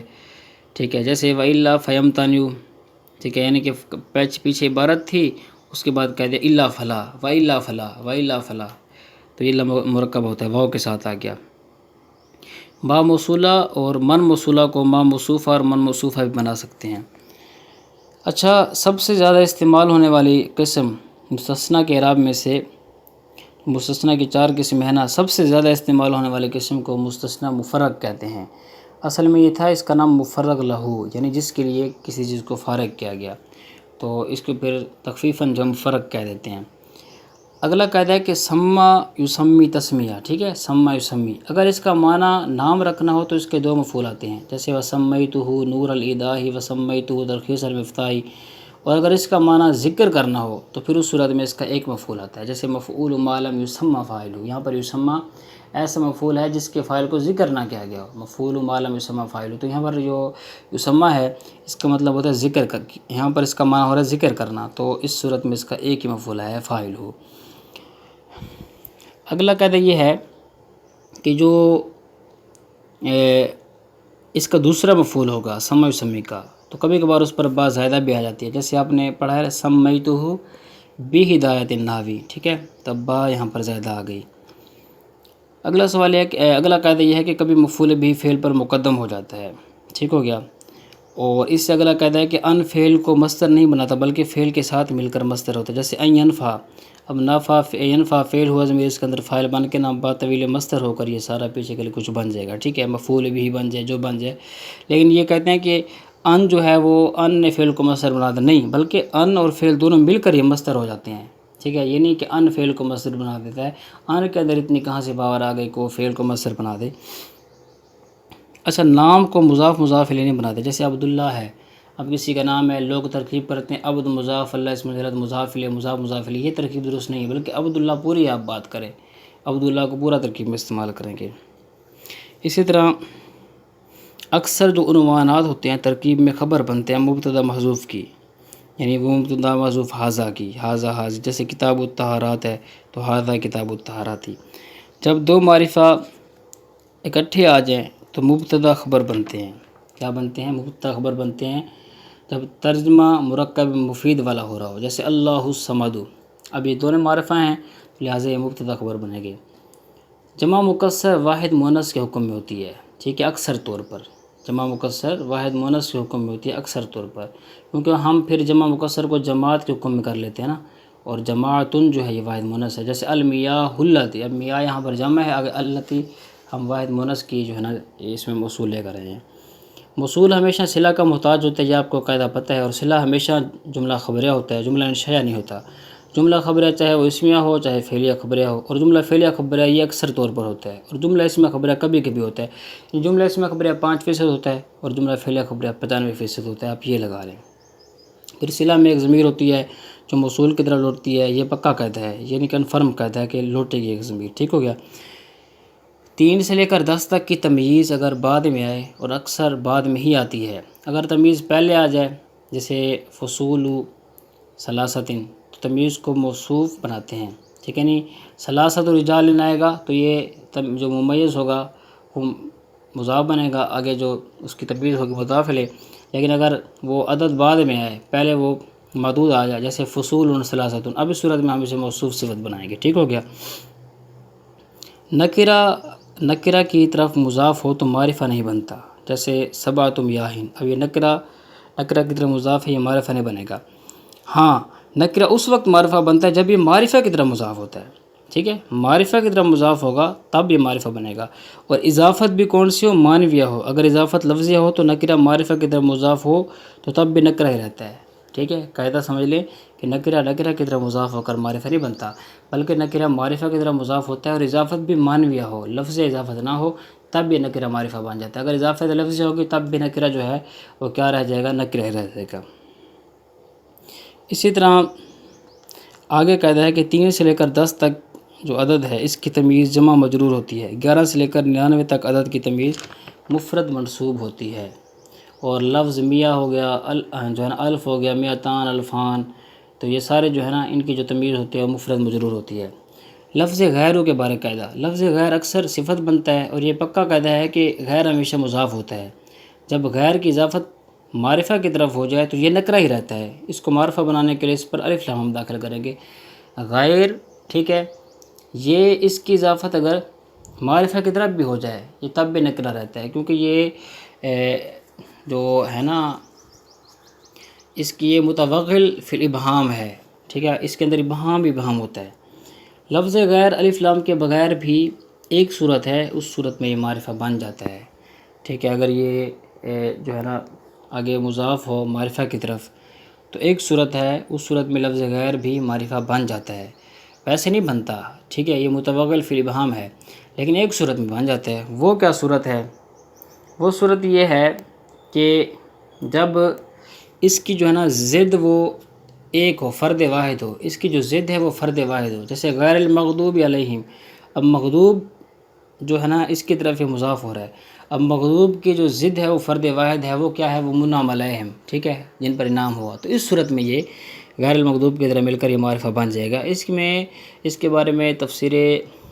ٹھیک ہے۔ جیسے وَإِلَّا فَيَمْتَنِعُ، ٹھیک ہے، یعنی کہ پیچھے عبارت تھی، اس کے بعد کہہ دیا الا فلا، وَإِلَّا فلا، وَإِلَّا فلا، تو یہ مرکب ہوتا ہے، واو کے ساتھ آ گیا۔ با موصولہ اور من موصولہ کو ما موصوفہ اور من موصوفہ بھی بنا سکتے ہیں۔ اچھا، سب سے زیادہ استعمال ہونے والی قسم مستثنیٰ کے اعراب میں سے، مستثنیٰ کی 4 قسم ہے نا، سب سے زیادہ استعمال ہونے والی قسم کو مستثنیٰ مفرغ کہتے ہیں۔ اصل میں یہ تھا، اس کا نام مفرغ لہو، یعنی جس کے لیے کسی چیز کو فارغ کیا گیا، تو اس کو پھر تخفیفاً جو مفرغ کہہ دیتے ہیں۔ اگلا قاعدہ ہے کہ سما یسمی تسمیہ، ٹھیک ہے، سما یسمی، اگر اس کا معنی نام رکھنا ہو تو اس کے 2 مفعول آتے ہیں، جیسے وسمیتہ نور الایداہ وسمیتہ ترخیص المفتاح، اور اگر اس کا معنی ذکر کرنا ہو تو پھر اس صورت میں اس کا 1 مفعول آتا ہے، جیسے مفعول ما لم یسمى فاعلہ، یہاں پر یسمى ایسا مفعول ہے جس کے فاعل کو ذکر نہ کیا گیا ہو، مفعول ما لم یسمى فاعلہ، تو یہاں پر جو یسمى ہے اس کا مطلب ہوتا ہے ذکر کر، یہاں پر اس کا معنی ہو رہا ہے ذکر کرنا، تو اس صورت میں اس کا 1 ہی مفعول ہے، فاعل ہو۔ اگلا قاعدہ یہ ہے کہ جو اس کا دوسرا مفعول ہوگا سما یسمی کا، تو کبھی کبھار اس پر با زائدہ بھی آ جاتی ہے، جیسے آپ نے پڑھا ہے سمیتہ بہدایۃ الناوی، ٹھیک ہے، تب با یہاں پر زائدہ آ گئی۔ اگلا سوال ہے کہ اگلا قاعدہ یہ ہے کہ کبھی مفعول بھی فعل پر مقدم ہو جاتا ہے، ٹھیک ہو گیا، اور اس سے اگلا قاعدہ ہے کہ ان فعل کو مصدر نہیں بناتا بلکہ فعل کے ساتھ مل کر مصدر ہوتا ہے، جیسے ان ینفع، اب نفع ینفع فعل ہوا ضمیر اس کے اندر فاعل بن کے نام با طویل مصدر ہو کر یہ سارا پیچھے کے لیے کچھ بن جائے گا، ٹھیک ہے، مفعول بھی بن جائے جو بن جائے، لیکن یہ کہتے ہیں کہ ان جو ہے وہ ان نے فعل کو مصدر بنا دیا، نہیں، بلکہ ان اور فعل دونوں مل کر یہ مصدر ہو جاتے ہیں، ٹھیک ہے، یہ نہیں کہ ان فعل کو مصدر بنا دیتا ہے، ان کے اندر اتنی کہاں سے باور آ گئی کو فعل کو مصدر بنا دے۔ اچھا، نام کو مضاف مضاف الیہ نہیں بناتے، جیسے عبداللہ ہے، اب کسی کا نام ہے، لوگ ترکیب کرتے ہیں عبد مضاف اللہ اسم مجرد مضاف الیہ مضاف مضاف الیہ، یہ ترکیب درست نہیں ہے، بلکہ عبداللہ پوری آپ بات کریں، عبداللہ کو پورا ترکیب میں استعمال کریں گے۔ اسی طرح اکثر جو عنوانات ہوتے ہیں ترکیب میں خبر بنتے ہیں مبتدا محذوف کی، یعنی وہ مبتدا محذوف حاذا کی، حاذا حاذ، جیسے کتاب الطہارات ہے تو حاذا کتاب الطہارات ہی۔ جب 2 معرفہ اکٹھے آ جائیں تو مبتدا خبر بنتے ہیں، کیا بنتے ہیں؟ مبتدا خبر بنتے ہیں، جب ترجمہ مرکب مفید والا ہو رہا ہو، جیسے اللہ الصمد، اب یہ دونوں معرفہ ہیں لہٰذا یہ مبتدا خبر بنے گے۔ جمع مکسر واحد مؤنث کے حکم میں ہوتی ہے، ٹھیک ہے، اکثر طور پر جمع مکسر واحد مؤنث کے حکم میں ہوتی ہے اکثر طور پر، کیونکہ ہم پھر جمع مکسر کو جماعت کے حکم میں کر لیتے ہیں نا، اور جماعتن جو ہے یہ واحد مؤنث ہے، جیسے المیاہ اللاتی، اب میاہ یہاں پر جمع ہے، آگے اللاتی ہم واحد مؤنث کی جو ہے نا اس میں موصول لے کر رہے ہیں۔ موصول ہمیشہ صلہ کا محتاج ہوتا ہے، یہ آپ کو قاعدہ پتہ ہے، اور صلہ ہمیشہ جملہ خبریہ ہوتا ہے، جملہ انشائیہ نہیں ہوتا۔ جملہ خبریہ چاہے وہ اسمیہ ہو چاہے فعلیہ خبریہ ہو، اور جملہ فعلیہ خبریہ یہ اکثر طور پر ہوتا ہے، اور جملہ اسمیہ خبریہ کبھی کبھی ہوتا ہے، جملہ اسمیہ خبریہ 5% ہوتا ہے اور جملہ فعلیہ خبریہ 95% ہوتا ہے، آپ یہ لگا لیں۔ پھر صلہ میں ایک ضمیر ہوتی ہے جو موصول کی طرح لوٹتی ہے، یہ پکا قاعدہ ہے، یعنی کنفرم قاعدہ ہے کہ لوٹے گی ایک ضمیر، ٹھیک ہو گیا۔ 3 سے لے کر 10 تک کی تمییز اگر بعد میں آئے اور اکثر بعد میں ہی آتی ہے، اگر تمییز پہلے آ جائے جیسے فصول ثلاثۃ، تو تمییز کو موصوف بناتے ہیں، ٹھیک ہے نہیں. ثلاثۃ رجال آئے گا تو یہ جو ممیز ہوگا وہ مضاف بنے گا، آگے جو اس کی تبعیض ہوگی مضاف الیہ. لیکن اگر وہ عدد بعد میں آئے، پہلے وہ معدود آ جائے، جیسے فصول ثلاثۃ، اب اس صورت میں ہم اسے موصوف صفت بنائیں گے. ٹھیک ہو گیا. نکرہ کی طرف مضاف ہو تو معرفہ نہیں بنتا، جیسے سبعۃ میاہ. اب یہ نکرہ کی طرف مضاف ہے، یہ معرفہ نہیں بنے گا. ہاں نکرہ اس وقت معرفہ بنتا ہے جب یہ معرفہ کی طرف مضاف ہوتا ہے. ٹھیک ہے، معرفہ کی طرف مضاف ہوگا تب یہ معرفہ بنے گا. اور اضافت بھی کون سی ہو؟ معنویہ ہو. اگر اضافت لفظیہ ہو تو نکرہ معرفہ کی طرف مضاف ہو تو تب بھی نکرہ ہی رہتا ہے. ٹھیک ہے، قاعدہ سمجھ لیں کہ نکرہ کی طرف مضاف ہو کر معرفہ نہیں بنتا، بلکہ نکرہ معرفہ کی طرف مضاف ہوتا ہے اور اضافت بھی معنویہ ہو، لفظ اضافت نہ ہو، تب یہ نکرہ معرفہ بن جاتا ہے. اگر اضافت لفظیہ ہوگی تب بھی نکرہ جو ہے وہ کیا رہ جائے گا؟ نکرہ رہ جائے گا. اسی طرح آگے قاعدہ ہے کہ 3 سے لے کر 10 تک جو عدد ہے اس کی تمیز جمع مجرور ہوتی ہے. 11 سے لے کر 99 تک عدد کی تمیز مفرد منصوب ہوتی ہے. اور لفظ میاں ہو گیا، جو ہے نا الف ہو گیا، میاتان، الفان، تو یہ سارے جو ہے نا ان کی جو تمیز ہوتی ہے وہ مفرد مجرور ہوتی ہے. لفظ غیروں کے بارے قاعدہ، لفظ غیر اکثر صفت بنتا ہے اور یہ پکا قاعدہ ہے کہ غیر ہمیشہ مضاف ہوتا ہے. جب غیر کی اضافت معرفہ کی طرف ہو جائے تو یہ نکرہ ہی رہتا ہے. اس کو معرفہ بنانے کے لیے اس پر الف لام ہم داخل کریں گے. غیر، ٹھیک ہے، یہ اس کی اضافت اگر معرفہ کی طرف بھی ہو جائے یہ تب بھی نکرہ رہتا ہے، کیونکہ یہ جو ہے نا اس کی یہ متوغل فی الابہام ہے. ٹھیک ہے، اس کے اندر ابہام ہوتا ہے. لفظ غیر الف لام کے بغیر بھی ایک صورت ہے، اس صورت میں یہ معرفہ بن جاتا ہے. ٹھیک ہے، اگر یہ جو ہے نا آگے مضاف ہو معرفہ کی طرف تو ایک صورت ہے، اس صورت میں لفظ غیر بھی معرفہ بن جاتا ہے. ویسے نہیں بنتا. ٹھیک ہے، یہ متوغل فی الابہام ہے لیکن ایک صورت میں بن جاتا ہے. وہ کیا صورت ہے؟ وہ صورت یہ ہے کہ جب اس کی جو ہے نا ضد وہ ایک ہو، فرد واحد ہو، اس کی جو ضد ہے وہ فرد واحد ہو. جیسے غیر المغضوب علیہم، اب مغضوب جو ہے نا اس کی طرف یہ مضاف ہو رہا ہے. اب مغضوب کی جو ضد ہے وہ فرد واحد ہے، وہ کیا ہے؟ وہ منعم علیہم. ٹھیک ہے، جن پر انعام ہوا. تو اس صورت میں یہ غیر المغضوب کی طرح مل کر یہ معرفہ بن جائے گا. اس کے بارے میں تفسیر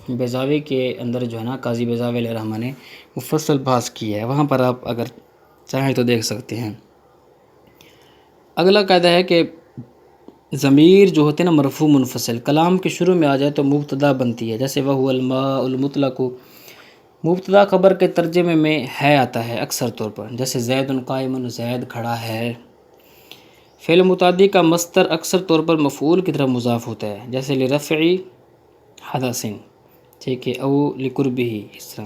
بیضاوی کے اندر جو ہے نا قاضی بیضاوی علیہ الرحمہ نے مفصل بحث کی ہے، وہاں پر آپ اگر چاہیں تو دیکھ سکتے ہیں. اگلا قاعدہ ہے کہ ضمیر جو ہوتے ہیں نا مرفوع منفصل، کلام کے شروع میں آ جائے تو مبتدا بنتی ہے. جیسے وَهُوَ الْمَاءُ الْمُطْلَقُ، مبتدا خبر کے ترجمے میں ہے آتا ہے اکثر طور پر. جیسے زید قائم، زید کھڑا ہے. فعل متعدی کا مصدر اکثر طور پر مفعول کی طرف مضاف ہوتا ہے، جیسے لرفع حدث، ٹھیک ہے، او لقربہ. اس طرح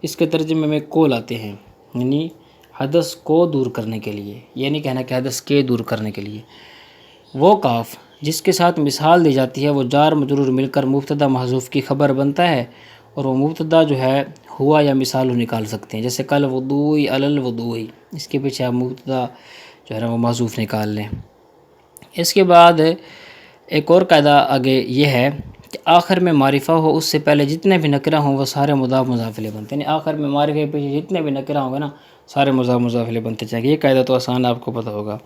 اس کے ترجمے میں کول آتے ہیں، یعنی حدث کو دور کرنے کے لیے، یہ نہیں کہنا کہ حدث کے دور کرنے کے لیے. وہ کاف جس کے ساتھ مثال دی جاتی ہے وہ جار مجرور مل کر مبتدا محذوف کی خبر بنتا ہے، اور وہ مبتدا جو ہے ہوا یا مثال نکال سکتے ہیں. جیسے کل وضوء علی الوضوء، اس کے پیچھے آپ مبتدا جو ہے نا وہ محذوف نکال لیں. اس کے بعد ایک اور قاعدہ آگے یہ ہے کہ آخر میں معرفہ ہو، اس سے پہلے جتنے بھی نکرہ ہوں وہ سارے مضاف مضاف الیہ بنتے ہیں. یعنی آخر میں معرفہ کے پیچھے جتنے بھی نکرہ ہوں گے نا سارے مضاف مضاف الیہ بنتے جائیں گے. یہ قاعدہ تو آسان آپ کو پتہ ہوگا.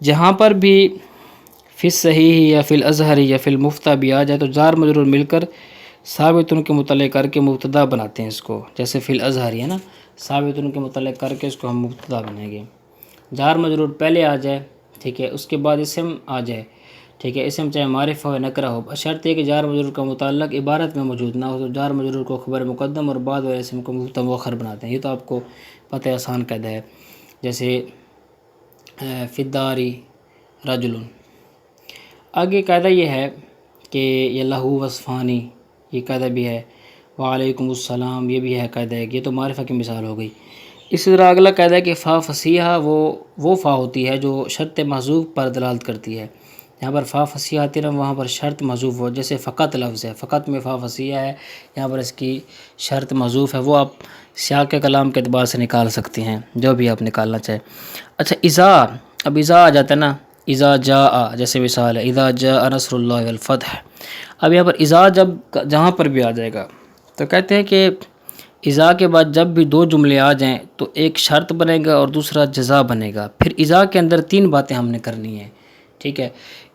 جہاں پر بھی فی الصحیح یا فی الازہر یا فی المفتہ بھی آ جائے تو جار مجرور مل کر ثابتن کے متعلق کر کے مبتدا بناتے ہیں اس کو. جیسے فی الازہر ہے نا، ثابتن کے متعلق کر کے اس کو ہم مبتدا بنائیں گے. جار مجرور پہلے آ جائے، ٹھیک ہے، اس کے بعد اسم آ جائے، ٹھیک ہے، اسم چاہے معرفہ ہو نکرہ ہو، شرط یہ کہ جار مجرور کا متعلق عبارت میں موجود نہ ہو. تو جار مجرور کو خبر مقدم اور بعد والے اسم کو مبتدا مؤخر بناتے ہیں. یہ تو آپ کو پتہ ہے، آسان قاعدہ ہے. جیسے فی الدار رجل. آگے قاعدہ یہ ہے کہ یہ لہو وصفانی، یہ قاعدہ بھی ہے. وعلیکم السلام، یہ بھی ہے قاعدہ ہے. یہ تو معرفہ کی مثال ہو گئی. اسی طرح اگلا قاعدہ ہے کہ فا فصیحہ وہ فا ہوتی ہے جو شرط محذوف پر دلالت کرتی ہے. یہاں پر فا فصیحہ آتی ہے وہاں پر شرط محذوف ہو. جیسے فقط لفظ ہے، فقط میں فا فصیحہ ہے، یہاں پر اس کی شرط محذوف ہے. وہ آپ سیاق کلام کے اعتبار سے نکال سکتے ہیں، جو بھی آپ نکالنا چاہیں. اچھا اذا، اب اذا آ جاتا ہے نا، اذا جاء، جیسے مثال ہے اذا جاء نصر اللہ والفتح. اب یہاں پر اذا جب جہاں پر بھی آ جائے گا تو کہتے ہیں کہ اذا کے بعد جب بھی 2 جملے آ جائیں تو ایک شرط بنے گا اور دوسرا جزا بنے گا. پھر اذا کے اندر 3 باتیں ہم نے کرنی ہیں، ٹھیک ہے.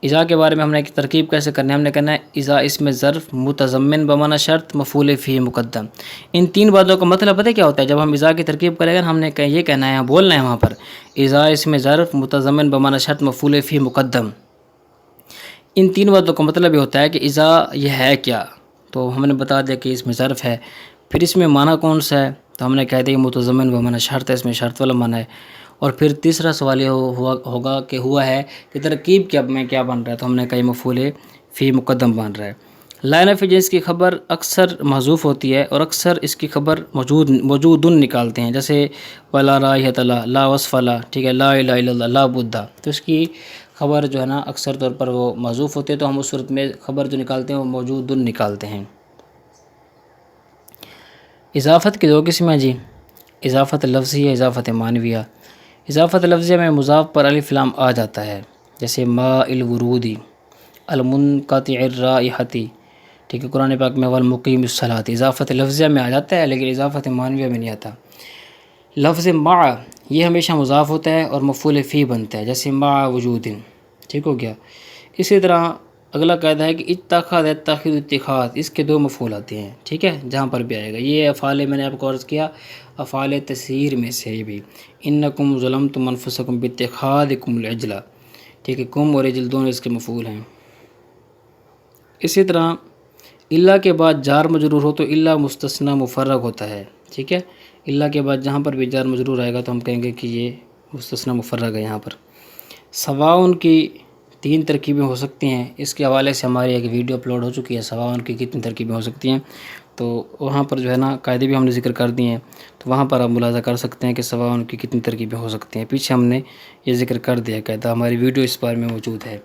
اذا کے بارے میں ہم نے ایک ترکیب کیسے کرنا ہے، ہم نے کہنا ہے اذا اس میں ظرف متضمن بمعنی شرط مفعول فیہ مقدم۔ ان تین باتوں کا مطلب پتہ کیا ہوتا ہے؟ جب ہم اذا کی ترکیب کریں گے ہم نے یہ کہنا ہے، بولنا ہے وہاں پر اذا اس میں ظرف متضمن بمعنی شرط مفعول فیہ مقدم۔ ان تین باتوں کا مطلب یہ ہوتا ہے کہ اذا یہ ہے کیا، تو ہم نے بتا دیا کہ اس میں ظرف ہے، پھر اس میں معنی کون سا ہے، تو ہم نے کہہ دیا متضمن بمعنی شرط ہے، اس میں شرط والا معنی ہے۔ اور پھر تیسرا سوال یہ ہوگا کہ ہوا ہے کہ ترکیب میں کیا بن رہا ہے، تو ہم نے کہا مفعول فی مقدم بن رہا ہے۔ لا نفی جنس کی خبر اکثر محذوف ہوتی ہے اور اکثر اس کی خبر موجودن نکالتے ہیں، جیسے ولا رائحۃ لا، لا وصف لا، ٹھیک ہے، لا الہ الا اللہ، لا بدھا، تو اس کی خبر جو ہے نا اکثر طور پر وہ محذوف ہوتے ہیں، تو ہم اس صورت میں خبر جو نکالتے ہیں وہ موجودن نکالتے ہیں۔ اضافت کی دو قسم ہیں جی، اضافت لفظیہ، اضافت معنویہ۔ اضافت لفظیہ میں مضاف پر الف لام آ جاتا ہے، جیسے ماء الورودی، المنقطع الرائحۃ، ٹھیک ہے، قرآن پاک میں والمقیم الصلاۃ، اضافت لفظیہ میں آ جاتا ہے لیکن اضافت معنویہ میں نہیں آتا۔ لفظ مع یہ ہمیشہ مضاف ہوتا ہے اور مفعول فی بنتا ہے، جیسے مع وجود، ٹھیک ہو گیا۔ اسی طرح اگلا قاعدہ ہے کہ اتخذ یتخذ اتخاذ، اس کے دو مفعول آتے ہیں، ٹھیک ہے، جہاں پر بھی آئے گا۔ یہ افعال میں نے آپ کو عرض کیا افعال تسخیر میں سے بھی، انکم ظلمتم انفسکم باتخاذکم العجل، ٹھیک ہے، کم اور عجل دونوں اس کے مفعول ہیں۔ اسی طرح الا کے بعد جار مجرور ہو تو الا مستثنی مفرغ ہوتا ہے، ٹھیک ہے، الا کے بعد جہاں پر بھی جار مجرور آئے گا تو ہم کہیں گے کہ یہ مستثنی مفرغ ہے یہاں پر۔ سواء کی تین ترکیبیں ہو سکتی ہیں، اس کے حوالے سے ہماری ایک ویڈیو اپلوڈ ہو چکی ہے، سواء کی کتنی ترکیبیں ہو سکتی ہیں، تو وہاں پر جو ہے نا قاعدے بھی ہم نے ذکر کر دیے ہیں، تو وہاں پر آپ ملاحظہ کر سکتے ہیں کہ سواء کی کتنی ترکیبیں ہو سکتی ہیں، پیچھے ہم نے یہ ذکر کر دیا قاعدہ، ہماری ویڈیو اس بارے میں موجود ہے۔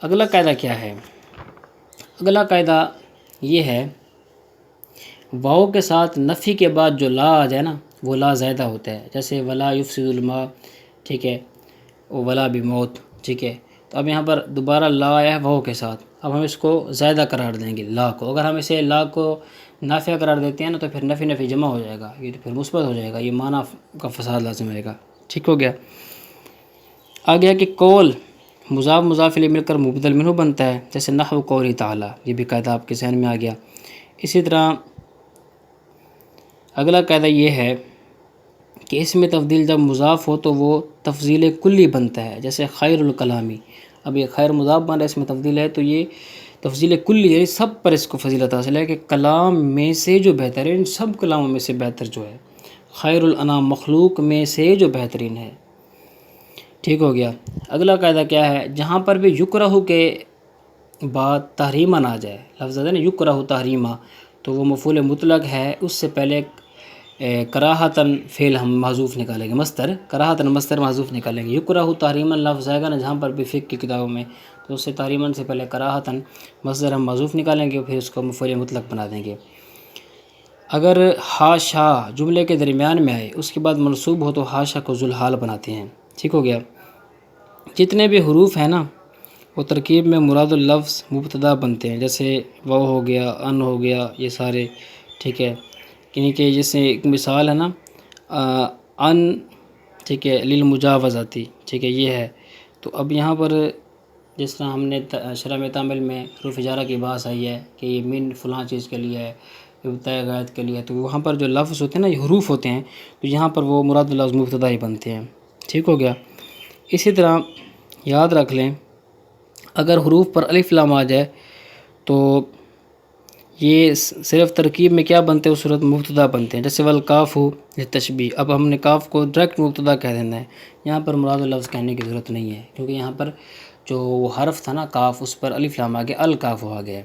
اگلا قاعدہ کیا ہے؟ اگلا قاعدہ یہ ہے واو کے ساتھ نفی کے بعد جو لا آ جائے نا وہ لا زائدہ ہوتا ہے، جیسے ولا یفسد الماء، ٹھیک ہے، ولا بموت، ٹھیک ہے، تو اب یہاں پر دوبارہ لا آیا ہے واو کے ساتھ، اب ہم اس کو زائدہ قرار دیں گے لا کو۔ اگر ہم اسے لا کو نافیہ قرار دیتے ہیں نا تو پھر نفی نفی جمع ہو جائے گا، یہ تو پھر مثبت ہو جائے گا، یہ معنی کا فساد لازم رہے گا، ٹھیک ہو گیا۔ آگیا کہ قول مضاف مضاف الیہ مل کر مبدل منہ بنتا ہے، جیسے نحو قولی تعالی، یہ بھی قاعدہ آپ کے ذہن میں آ گیا۔ اسی طرح اگلا قاعدہ یہ ہے کہ اس میں تفضیل جب مضاف ہو تو وہ تفضیل کلی بنتا ہے، جیسے خیر الکلامی، اب یہ خیر مضاف بن رہا ہے، اس میں تفضیل ہے تو یہ تفضیل کلی، یعنی سب پر اس کو فضیلت حاصل ہے کہ کلام میں سے جو بہتر ہے، ان سب کلاموں میں سے بہتر جو ہے، خیر الانام مخلوق میں سے جو بہترین ہے، ٹھیک ہو گیا۔ اگلا قاعدہ کیا ہے؟ جہاں پر بھی یکرہ کے بعد تحریما نہ آ جائے، لفظ ہے نا یکرہ تحریما، تو وہ مفعول مطلق ہے، اس سے پہلے کراہتاً فعل ہم محذوف نکالیں گے، مصدر کراہتاً مصدر محذوف نکالیں گے۔ یکرہ تحریما لفظ آئے گا نا جہاں پر بھی فقہ کی کتابوں میں، تو اس سے تحریما سے پہلے کراہتاً مصدر ہم محذوف نکالیں گے، پھر اس کو مفعول مطلق بنا دیں گے۔ اگر حاشا جملے کے درمیان میں آئے اس کے بعد منصوب ہو تو حاشا کو ذوالحال بناتے ہیں، ٹھیک ہو گیا۔ جتنے بھی حروف ہیں نا وہ ترکیب میں مراد اللفظ مبتدا بنتے ہیں، جیسے وہ ہو گیا، ان ہو گیا، یہ سارے، ٹھیک ہے، یعنی کہ جیسے ایک مثال ہے نا ان، ٹھیک ہے، للمجاوزاتی، ٹھیک ہے، یہ ہے۔ تو اب یہاں پر جس طرح ہم نے شرح میں تعمیل میں حروف جارہ کی بحث آئی ہے کہ یہ من فلاں چیز کے لیے ہے، ابتداء غایت کے لیے، تو وہاں پر جو لفظ ہوتے ہیں نا یہ حروف ہوتے ہیں، تو یہاں پر وہ مراد اللفظ مبتدا ہی بنتے ہیں، ٹھیک ہو گیا۔ اسی طرح یاد رکھ لیں اگر حروف پر الف لام آ جائے تو یہ صرف ترکیب میں کیا بنتے ہیں، اس صورت مبتدا بنتے ہیں، جیسے والکاف للتشبیہ، اب ہم نے کاف کو ڈائریکٹ مبتدا کہہ دینا ہے، یہاں پر مراد اللفظ کہنے کی ضرورت نہیں ہے، کیونکہ یہاں پر جو حرف تھا نا کاف اس پر الف لام آ گیا، الکاف آ گیا،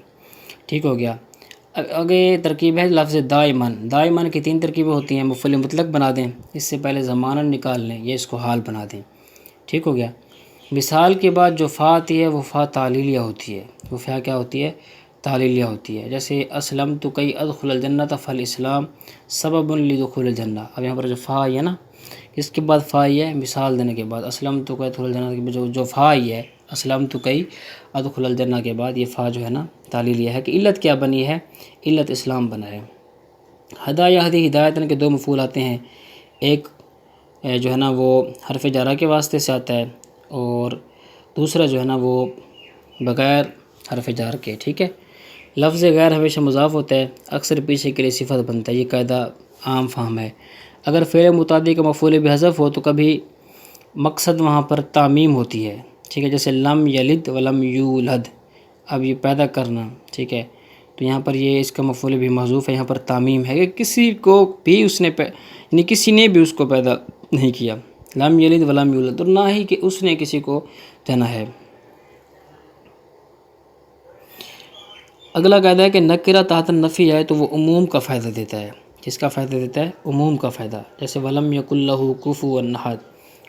ٹھیک ہو گیا۔ آگے ترکیب ہے لفظ دائماً، دائماً کی تین ترکیبیں ہوتی ہیں، مفعول مطلق بنا دیں، اس سے پہلے زماناً نکال لیں، یہ اس کو حال بنا دیں، ٹھیک ہو گیا۔ مثال کے بعد جو فا آتی ہے وہ فا تعلیلیہ ہوتی ہے، وہ فا کیا ہوتی ہے؟ تعلیلیہ ہوتی ہے، جیسے اسلمت کی ادخل الجنۃ فالاسلام سبب لدخول الجنہ، اب یہاں پر جو فا آئی ہے نا اس کے بعد فا آئی ہے مثال دینے کے بعد، اسلمت کی ادخل الجنہ کے بعد جو فا آئی ہے اسلمت کی ادخل الجنہ کے بعد، یہ فا جو ہے نا تعلیلیہ ہے، کہ علت کیا بنی ہے؟ علت اسلام بنا ہے۔ ہدا یہدی ہدایتاً کے دو مفعول آتے ہیں، ایک جو ہے نا وہ حرف جارہ کے واسطے سے آتا ہے اور دوسرا جو ہے نا وہ بغیر حرف جار کے، ٹھیک ہے۔ لفظ غیر ہمیشہ مضاف ہوتا ہے، اکثر پیچھے کے لیے صفت بنتا ہے، یہ قاعدہ عام فہم ہے۔ اگر فعل متعدی کا مفعول بھی حذف ہو تو کبھی مقصد وہاں پر تعمیم ہوتی ہے، ٹھیک ہے، جیسے لم یلد ولم یولد، اب یہ پیدا کرنا، ٹھیک ہے، تو یہاں پر یہ اس کا مفعول بھی محذوف ہے، یہاں پر تعمیم ہے کہ کسی کو بھی اس نے یعنی کسی نے بھی اس کو پیدا نہیں کیا، لم یلد ولم یولد، اور نہ ہی کہ اس نے کسی کو جنا ہے۔ اگلا قاعدہ ہے کہ نکرہ تحت النفی آئے تو وہ عموم کا فائدہ دیتا ہے۔ کس کا فائدہ دیتا ہے؟ عموم کا فائدہ، جیسے وَلَمْ يَكُنْ لَهُ كُفُوًا أَحَدٌ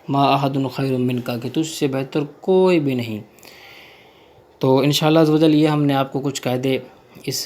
مَا أَحَدٌ خَيْرٌ مِنْكَ، کہ تجھ سے بہتر کوئی بھی نہیں۔ تو انشاءاللہ عز و جل یہ ہم نے آپ کو کچھ قاعدے اس